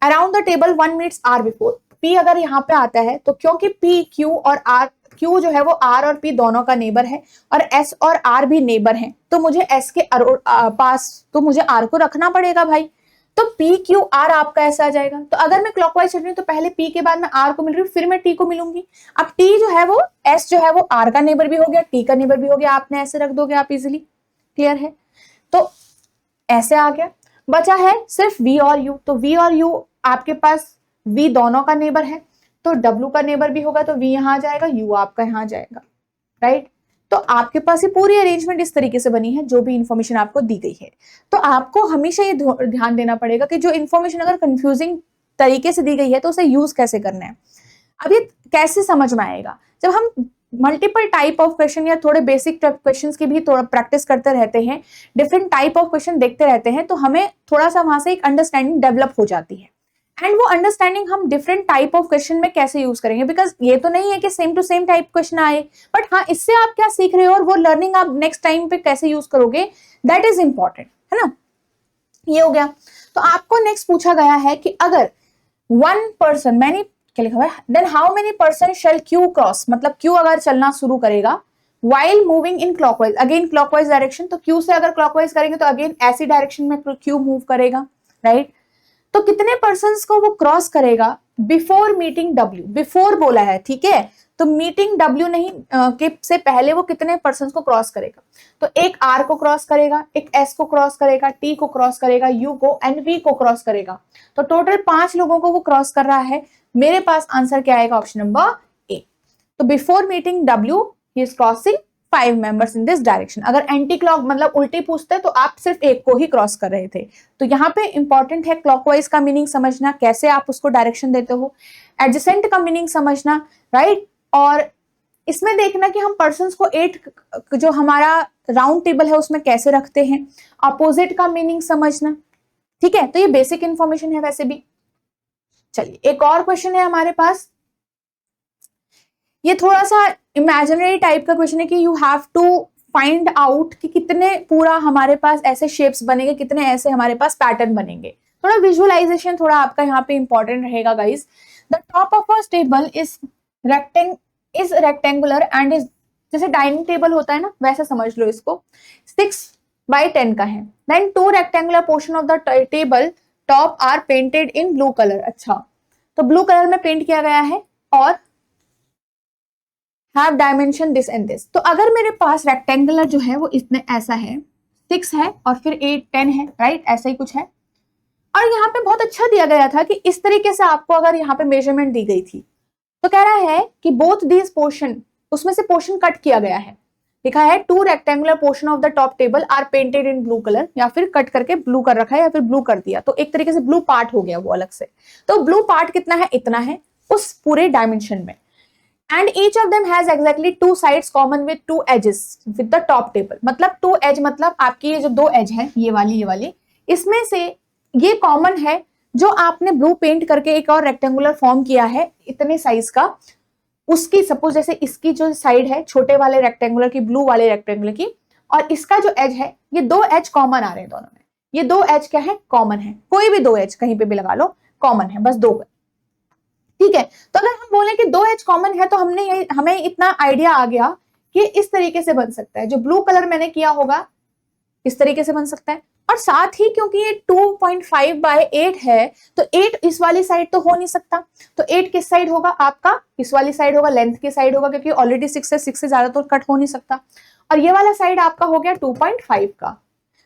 around the table 1 minutes R before. P अगर यहाँ पे आता है तो क्योंकि P Q और R, Q जो है वो R और P दोनों का नेबर है और S और R भी नेबर है, तो मुझे S के पास तो मुझे R को रखना पड़ेगा भाई। तो P Q R आपका ऐसा आ जाएगा। तो अगर मैं क्लॉकवाइज चल रही हूँ तो पहले P के बाद मैं R को मिल रही हूँ, फिर मैं T को मिलूंगी। अब T जो है वो S जो है वो R का नेबर भी हो गया, T का नेबर भी हो गया, आपने ऐसे रख दोगे आप इजिली, क्लियर है। तो ऐसे आ गया, बचा है सिर्फ V और U। तो V और U आपके पास V दोनों का नेबर है, तो W का नेबर भी होगा, तो V यहाँ आ जाएगा, U आपका यहाँ जाएगा, राइट। तो आपके पास ये पूरी अरेंजमेंट इस तरीके से बनी है, जो भी इंफॉर्मेशन आपको दी गई है। तो आपको हमेशा ये ध्यान देना पड़ेगा कि जो इंफॉर्मेशन अगर कंफ्यूजिंग तरीके से दी गई है तो उसे यूज कैसे करना है। अब ये कैसे समझ में आएगा, जब हम मल्टीपल टाइप ऑफ क्वेश्चन या थोड़े बेसिक क्वेश्चंस की भी थोड़ा प्रैक्टिस करते रहते हैं, डिफरेंट टाइप ऑफ क्वेश्चन देखते रहते हैं, तो हमें थोड़ा सा वहां से एक अंडरस्टैंडिंग डेवलप हो जाती है। एंड वो अंडरस्टैंडिंग हम डिफरेंट टाइप ऑफ क्वेश्चन में कैसे यूज करेंगे, बिकॉज ये तो नहीं है कि same to same type question आए, बट हाँ इससे आप क्या सीख रहे हो और वो लर्निंग आप नेक्स्ट टाइम पे कैसे यूज करोगे, दैट इज इंपॉर्टेंट, है ना। ये हो गया। तो आपको नेक्स्ट पूछा गया है कि अगर वन पर्सन, मैंने क्या लिखा हुआ है, then how many person shall Q cross, मतलब क्यू अगर चलना शुरू करेगा while moving in clockwise, again clockwise direction, तो क्यू से अगर क्लॉकवाइज करेंगे तो अगेन ऐसी डायरेक्शन में क्यू मूव करेगा, राइट। तो कितने पर्सन्स को वो क्रॉस करेगा बिफोर मीटिंग W, बिफोर बोला है, ठीक है, तो मीटिंग W नहीं के से पहले वो कितने पर्सन्स को क्रॉस करेगा। तो एक R को क्रॉस करेगा, एक S को क्रॉस करेगा, T को क्रॉस करेगा, U को एंड V को क्रॉस करेगा। तो टोटल 5 लोगों को वो क्रॉस कर रहा है। मेरे पास आंसर क्या आएगा, ऑप्शन नंबर ए। तो before meeting W he is crossing 5 members in this direction. अगर एंटी क्लॉक मतलब उल्टी पूछते तो आप सिर्फ एक को ही क्रॉस कर रहे थे। तो यहाँ पे इंपॉर्टेंट है क्लॉकवाइज का मीनिंग समझना, कैसे आप उसको डायरेक्शन देते हो, एडजेसेंट का मीनिंग समझना, राइट। और इसमें देखना कि हम पर्सन्स को 8 जो हमारा राउंड टेबल है उसमें कैसे रखते हैं, अपोजिट का मीनिंग समझना, ठीक है। तो ये बेसिक इंफॉर्मेशन है वैसे भी। चलिए एक और क्वेश्चन है हमारे पास, ये थोड़ा सा इमेजिनरी टाइप का क्वेश्चन है कि you have to find out कि कितने पूरा हमारे पास ऐसे शेप्स बनेंगे, कितने ऐसे हमारे पास पैटर्न बनेंगे। थोड़ा विजुअलाइजेशन थोड़ा आपका यहाँ पे इंपॉर्टेंट रहेगा guys. The top of a table is rectangular and is, जैसे डाइनिंग टेबल होता है ना वैसे समझ लो इसको, 6/10 का है। Then 2 rectangular portion of the table top are painted in blue colour. अच्छा, तो ब्लू कलर में पेंट किया गया है और have dimension this and this। तो अगर मेरे पास रेक्टेंगुलर जो है वो इतने ऐसा है, 6 है और फिर 8 10 है, राइट, ऐसा ही कुछ है। और यहाँ पे बहुत अच्छा दिया गया था कि इस तरीके से आपको अगर यहाँ पे मेजरमेंट दी गई थी, तो कह रहा है कि बोथ दीज पोर्शन, उसमें से पोर्शन कट किया गया है, लिखा है 2 rectangular portion of the top table are painted in blue colour, या फिर कट करके ब्लू कर रखा है या फिर ब्लू कर दिया, तो एक तरीके से ब्लू पार्ट हो गया वो अलग से। तो ब्लू पार्ट कितना है, इतना है उस पूरे डायमेंशन में। And each of them has exactly 2 sides common with 2 edges with the top table। मतलब 2 edge मतलब आपकी ये जो 2 edge है, ये वाली, इसमें से ये कॉमन है जो आपने ब्लू पेंट करके एक और रेक्टेंगुलर फॉर्म किया है इतने साइज का, उसकी सपोज जैसे इसकी जो साइड है छोटे वाले रेक्टेंगुलर की, ब्लू वाले रेक्टेंगुलर की, और इसका जो एज है, ये 2 एज कॉमन आ रहे हैं दोनों में। ये 2 एज क्या है, कॉमन है, कोई भी 2 एज कहीं पे भी लगा लो, कॉमन है, बस 2, ठीक है। तो अगर हम बोले कि 2 एज कॉमन है तो हमें इतना आइडिया आ गया कि इस तरीके से बन सकता है, जो ब्लू कलर मैंने किया होगा इस तरीके से बन सकता है। और साथ ही क्योंकि ये 2.5/8 है तो 8 इस वाली साइड तो हो नहीं सकता, तो 8 किस साइड होगा, आपका इस वाली साइड होगा, लेंथ की साइड होगा, क्योंकि ऑलरेडी 6 है, 6 से ज्यादा तो कट हो नहीं सकता। और ये वाला साइड आपका हो गया 2.5 का।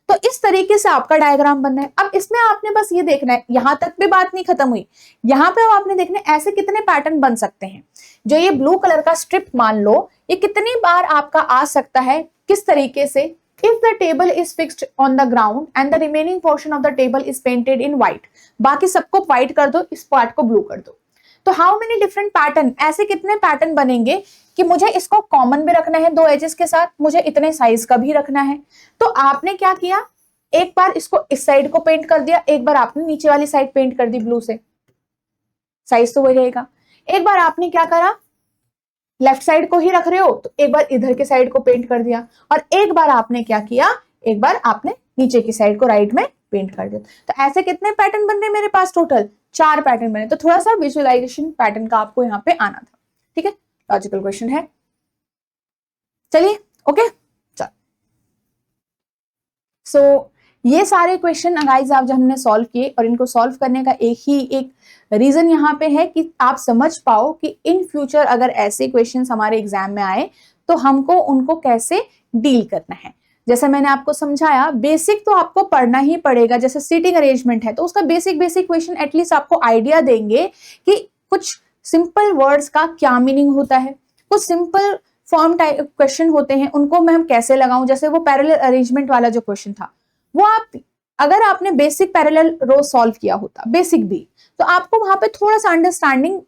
तो इस तरीके से आपका डायग्राम बनना है। अब इसमें आपने बस ये देखना है, यहां तक भी बात नहीं खत्म हुई, यहाँ पे आपने देखना है ऐसे कितने पैटर्न बन सकते हैं। जो ये ब्लू कलर का स्ट्रिप मान लो, ये कितनी बार आपका आ सकता है, किस तरीके से, if the table is fixed on the ground and the remaining portion of the table is painted in white, बाकी सबको व्हाइट कर दो, इस पार्ट को ब्लू कर दो। तो हाउ मेनी डिफरेंट पैटर्न, ऐसे कितने पैटर्न बनेंगे कि मुझे इसको कॉमन भी रखना है 2 एजेस के साथ, मुझे इतने साइज का भी रखना है। तो आपने क्या किया, एक बार इसको इस साइड को पेंट कर दिया, एक बार आपने नीचे वाली साइड पेंट कर दी ब्लू से, साइज तो वही रहेगा। एक बार आपने क्या करा, लेफ्ट साइड को ही रख रहे हो तो एक बार इधर के साइड को पेंट कर दिया, और एक बार आपने क्या किया, एक बार आपने नीचे की साइड को राइट में पेंट कर दिया। तो ऐसे कितने पैटर्न बन रहे मेरे पास, टोटल 4 पैटर्न बने। तो थोड़ा सा विजुअलाइजेशन पैटर्न का आपको यहाँ पे आना था, ठीक है। लॉजिकल क्वेश्चन है, चलिए ओके। चल सो ये सारे क्वेश्चन गाइस आप जब हमने सॉल्व किए, और इनको सॉल्व करने का एक रीजन यहाँ पे है कि आप समझ पाओ कि इन फ्यूचर अगर ऐसे क्वेश्चंस हमारे एग्जाम में आए तो हमको उनको कैसे डील करना है। जैसे मैंने आपको समझाया, बेसिक तो आपको पढ़ना ही पड़ेगा। जैसे सीटिंग अरेंजमेंट है तो उसका बेसिक क्वेश्चन एटलीस्ट आपको आइडिया देंगे कि कुछ सिंपल वर्ड्स का क्या मीनिंग होता है, कुछ सिंपल फॉर्म टाइप क्वेश्चन होते हैं, उनको मैं हम कैसे लगाऊं। जैसे वो पैरेलल अरेंजमेंट वाला जो क्वेश्चन था, वो आप अगर आपने बेसिक पैरेलल रो सॉल्व किया होता, बेसिक भी, तो आपको वहां पे थोड़ा सा अंडरस्टैंडिंग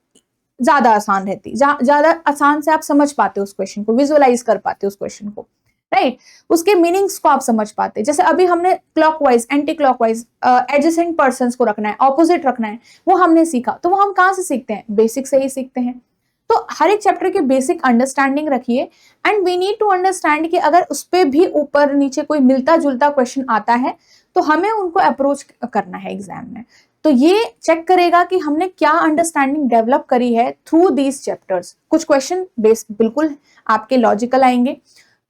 ज्यादा आसान रहती, ज्यादा आसान से आप समझ पाते उस क्वेश्चन को, विजुअलाइज कर पाते उस क्वेश्चन को, राइट। उसके मीनिंग्स को आप समझ पाते। जैसे अभी हमने clockwise, anti clockwise, adjacent persons को रखना है, ऑपोजिट रखना है, वो हमने सीखा। तो वो हम कहाँ से सीखते हैं, बेसिक से ही सीखते हैं। तो हर एक चैप्टर के बेसिक अंडरस्टैंडिंग रखिए, and we need to understand कि अगर उस पर भी ऊपर नीचे कोई मिलता जुलता क्वेश्चन आता है तो हमें उनको अप्रोच करना है एग्जाम में। तो ये चेक करेगा कि हमने क्या अंडरस्टैंडिंग डेवलप करी है थ्रू दीज चैप्टर्स। कुछ क्वेश्चन बेस बिल्कुल आपके लॉजिकल आएंगे,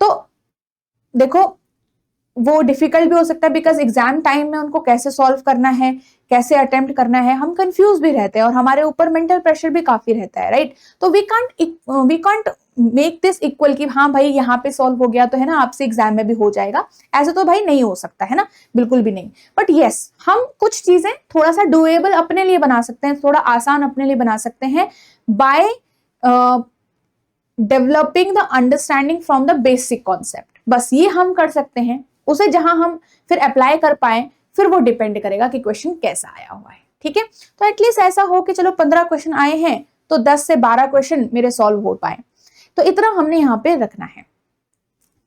तो देखो वो डिफिकल्ट भी हो सकता है, बिकॉज एग्जाम टाइम में उनको कैसे सॉल्व करना है, कैसे अटेम्प्ट करना है, हम कंफ्यूज भी रहते हैं और हमारे ऊपर मेंटल प्रेशर भी काफी रहता है, राइट। तो we can't make this equal कि हाँ भाई यहाँ पे सॉल्व हो गया तो है ना आपसे एग्जाम में भी हो जाएगा, ऐसे तो भाई नहीं हो सकता है ना, बिल्कुल भी नहीं। बट यस, हम कुछ चीजें थोड़ा सा डुएबल अपने लिए बना सकते हैं, थोड़ा आसान अपने लिए बना सकते हैं by developing the understanding from the basic concept. बस ये हम कर सकते हैं, उसे जहां हम फिर अप्लाई कर पाए फिर वो डिपेंड करेगा कि क्वेश्चन कैसा आया हुआ है, ठीक है। तो एटलीस्ट ऐसा हो कि चलो 15 क्वेश्चन आए हैं तो 10 से 12 क्वेश्चन मेरे सॉल्व हो पाए, तो इतना हमने यहाँ पे रखना है।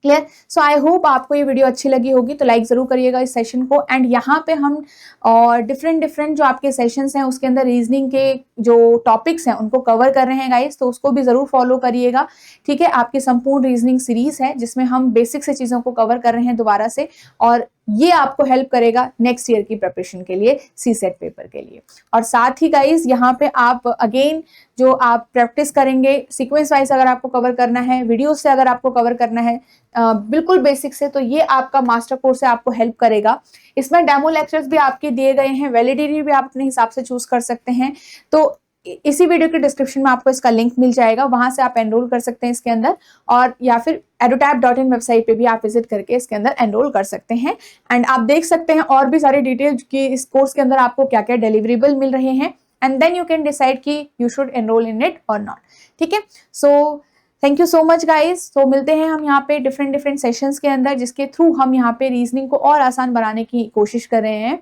क्लियर। सो आई होप आपको ये वीडियो अच्छी लगी होगी, तो लाइक जरूर करिएगा इस सेशन को। एंड यहाँ पे हम और डिफरेंट जो आपके सेशंस हैं उसके अंदर रीजनिंग के जो टॉपिक्स हैं उनको कवर कर रहे हैं गाइस, तो उसको भी जरूर फॉलो करिएगा, ठीक है। आपकी संपूर्ण रीजनिंग सीरीज है जिसमें हम बेसिक से चीजों को कवर कर रहे हैं दोबारा से, और ये आपको हेल्प करेगा नेक्स्ट ईयर की प्रिपरेशन के लिए, सीसेट पेपर के लिए। और साथ ही गाइस यहाँ पे आप अगेन जो आप प्रैक्टिस करेंगे सीक्वेंस वाइज, अगर आपको कवर करना है, वीडियो से अगर आपको कवर करना है बिल्कुल बेसिक से, तो ये आपका मास्टर कोर्स है, आपको हेल्प करेगा। इसमें डेमो लेक्चर्स भी आपके दिए गए हैं, वैलिडिटी भी आप अपने हिसाब से चूज कर सकते हैं। तो इसी वीडियो के डिस्क्रिप्शन में आपको इसका लिंक मिल जाएगा, वहां से आप एनरोल कर सकते हैं इसके अंदर, और या फिर edutap.in वेबसाइट पे भी आप विजिट करके इसके अंदर एनरोल कर सकते हैं। एंड आप देख सकते हैं और भी सारी डिटेल कि इस कोर्स के अंदर आपको क्या क्या डिलीवरेबल मिल रहे हैं, and then you can decide कि you should enrol in it और नॉट, ठीक है। So thank you so much guys. तो मिलते हैं हम यहाँ पे डिफरेंट सेशंस के अंदर, जिसके थ्रू हम यहाँ पे रीजनिंग को और आसान बनाने की कोशिश कर रहे हैं।